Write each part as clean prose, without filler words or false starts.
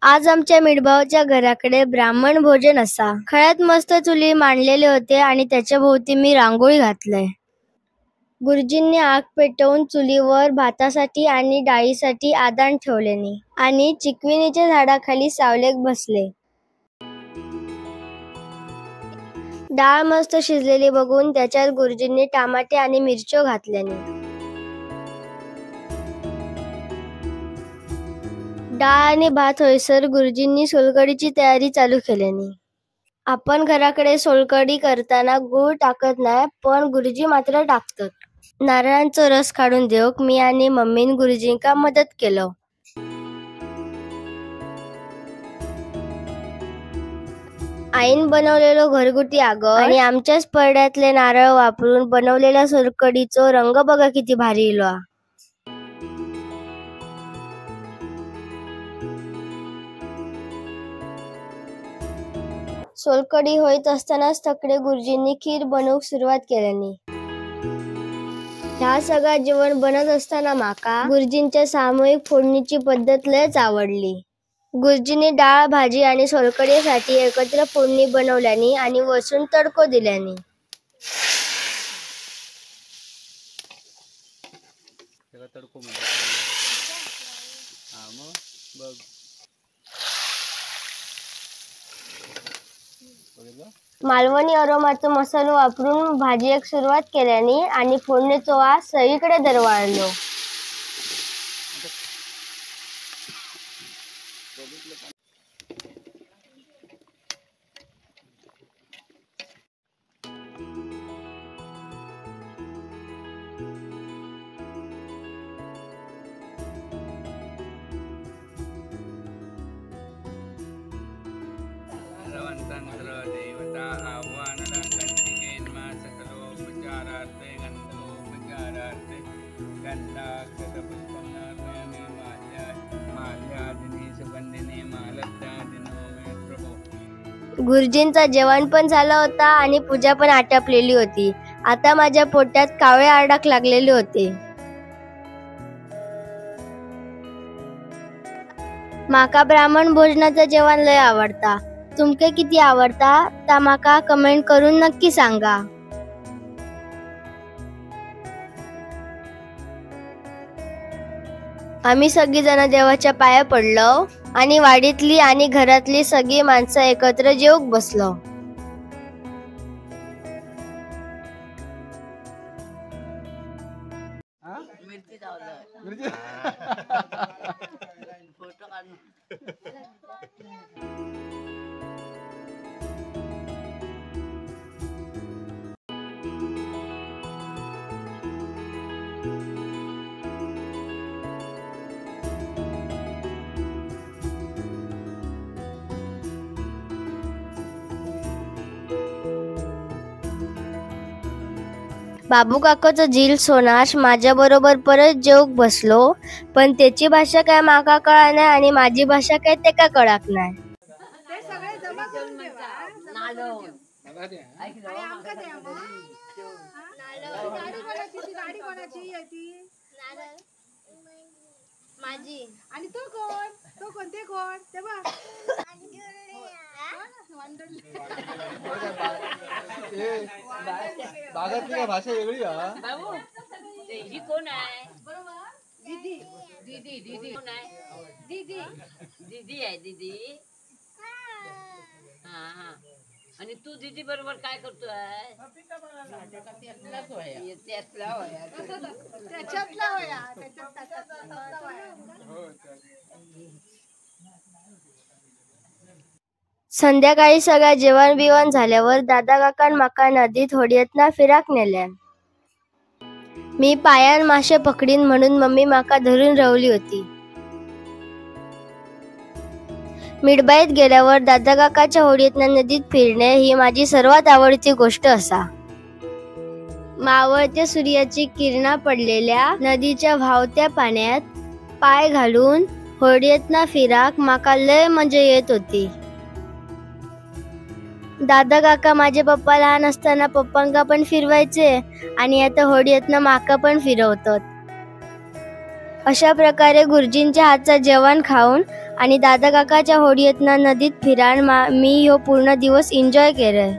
आज आमच्या मिडभावच्या घराकडे ब्राह्मण भोजन असा. खळ्यात मस्त चुली मांडलेले होते आणि त्याच्या भोवती मी रांगोळी घातलंय. गुरुजींनी आग पेटवून चुलीवर भातासाठी आणि डाळीसाठी आदान ठेवलेनी आणि चिकविनीच्या झाडाखाली सावलेत बसले. डाळ मस्त शिजलेली बघून त्याच्यात गुरुजींनी टमाटे आणि मिरच्या घातल्यानी डाळ आणि भात होईसर गुरुजींनी सोलकढीची तयारी चालू केल्यानी. आपण घराकडे सोलकढी करताना गूळ टाकत नाही, पण गुरुजी मात्र टाकतात. नारळांचा रस काढून देऊक मी आणि मम्मीन गुरुजींका मदत केलं. आईन बनवलेलो घरगुती आगर आणि आमच्याच परड्यातले नारळ वापरून बनवलेल्या सोलकढीचो रंग बघा किती भारी इलो. सोलकढी होईत असतानाच तकडे गुरुजींनी खीर बनवूक सुरुवात केल्यानी. ह्या सगळा जेवण बनत असताना माका गुरुजींच्या सामूहिक फोडणीची पद्धत लयच आवडली. गुरुजींनी डाळ भाजी आणि सोलकढीसाठी एकत्र फोडणी बनवल्यानी आणि वरसून तडको दिल्यानी. मालवणी अरोमाचा मसालो वापरून भाजीक सुरुवात केल्यानी आणि फोडणीचो वास सगळीकडे दरवळलो. गुरुजींचा जेवण पण झाला होता आणि पूजा पण आटपलेली होती. आता माझ्या पोटात कावळे आरडाक लागलेले होते. माका ब्राह्मण भोजनाचं जेवण लय आवडता. तुमके किती आवडता ता माका कमेंट करून नक्की सांगा. आम्ही सगळी जण देवाच्या पाया पडलो आणि वाडीतली आणि घरातली सगळी माणसं एकत्र जेवूक बसलो. बाबू काकाचा झील सोनाश माझ्या बरोबर परत जेवूक बसलो, पण त्याची भाषा काय माका कळा नाही आणि माझी भाषा काय तेका कळाक नाही. भागातली भाषा वेगळी ही कोण आहे? दीदी दीदी दीदी कोण आहे? दीदी दीदी आहे दीदी. हा हा. आणि तू दीदी बरोबर काय करतोय? संध्याकाळी सगळ्या जेवण बिवण झाल्यावर दादा काकान माका नदीत होडीयतना फिराक नेल्या. मी पायान मासे पकडीन म्हणून मम्मी माका धरून रवली होती. मिडबाईत गेल्यावर दादा काकाच्या होडीयतना नदीत फिरणे ही माझी सर्वात आवडती गोष्ट असा. मावळत्या सूर्याची किरणा पडलेल्या नदीच्या वाहत्या पाण्यात पाय घालून होडीयतना फिराक माका लय मजा येत होती. दादा काका माझे पप्पा लहान असताना पप्पांका पण फिरवायचे आणि आता होडीयतना माका पण फिरवतात. अशा प्रकारे गुरुजींच्या हातचं जेवण खाऊन आणि दादा काकाच्या होडीतनं नदीत फिरान मी ह्यो पूर्ण दिवस एन्जॉय केलंय.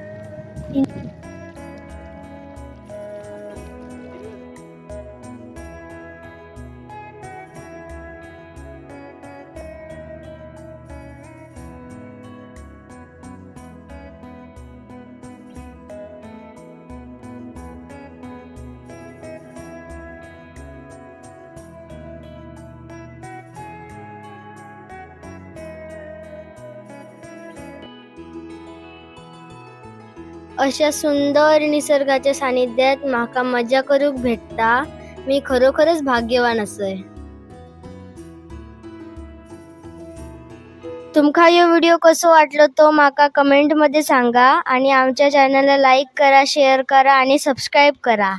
अशा सुंदर निसर्गाच्या सानिध्यात माका मजा करूक भेटता. मी खरोखरच भाग्यवान असय. तुमका ह्यो व्हिडिओ कसो वाटलो तो माका कमेंट मध्ये सांगा आणि आमच्या चॅनलला लाईक करा, शेअर करा आणि सबस्क्राईब करा.